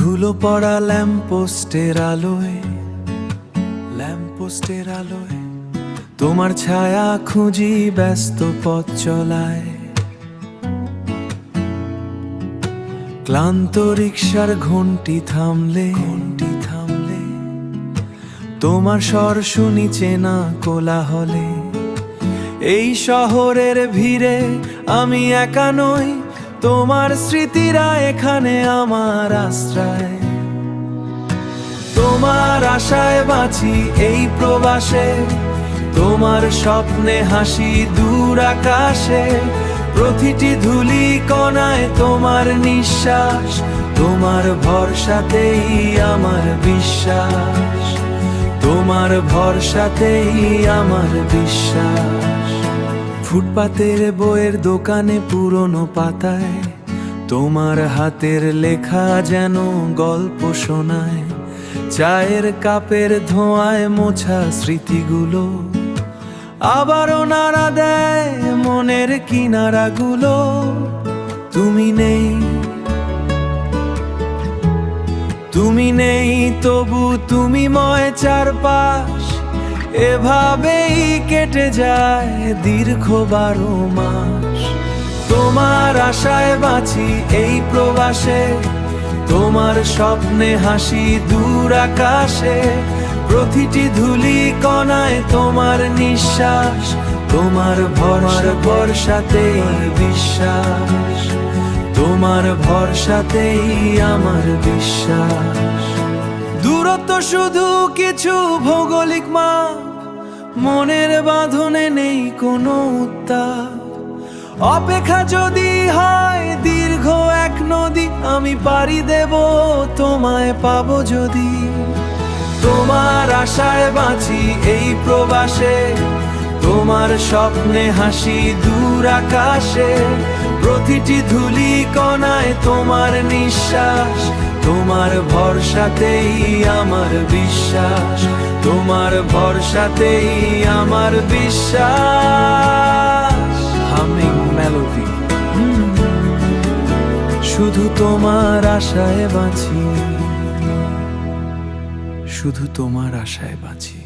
ধুলো পড়া ল্যাম্পপোস্টের আলোয় তোমার ছায়া খুঁজি ব্যস্ত পথ চলায়। ক্লান্ত রিকশার ঘন্টি থামলে তোমার স্বর শুনি চেনা কোলাহলে। এই শহরের ভিড়ে আমি একা নই, তোমার স্মৃতিরা এখানে আমার আশ্রয়। তোমার আশায় বাঁচি এই প্রবাসে, তোমার স্বপ্নে হাসি দূর আকাশে। প্রতিটি ধূলি কণায় তোমার নিঃশ্বাস, তোমার ভরসাতেই আমার বিশ্বাস, তোমার ভরসাতেই আমার বিশ্বাস। ফুটপাতের বইয়ের দোকানে পুরনো পাতায় তোমার হাতের লেখা যেন গল্প শোনায়। চায়ের কাপের ধোঁয়ায় মোছা স্মৃতিগুলো আবারও নাড়া দেয় মনের কিনারাগুলো। তুমি নেই তবু তুমি ময় চারপাশ, এভাবেই কেটে যায় দীর্ঘ 12 মাস। তোমার আশায় বাঁচি এই প্রবাসে, তোমার স্বপ্নে হাসি দূর আকাশে। প্রতিটি ধূলি কণায় তোমার নিঃশ্বাস, তোমার ভরসাতেই বিশ্বাস, তোমার ভরসাতেই আমার বিশ্বাস। দূরত্ব শুধু কিছু ভৌগোলিক মাপ, মনের বাঁধনে নেই কোনো উত্তাপ। অপেক্ষা যদি হয় দীর্ঘ এক নদী, আমি পাড়ি দেব তোমায় পাবো যদি। তোমার আশায় বাঁচি এই প্রবাসে, তোমার স্বপ্নে হাসি দূর আকাশে। প্রতিটি ধূলি কণায় তোমার নিঃশ্বাস, তোমার ভরসাতেই আমার বিশ্বাস, তোমার ভরসাতেই আমার বিশ্বাস। হামিং মেলোডি, শুধু তোমার আশায় বাঁচি, শুধু তোমার আশায় বাঁচি।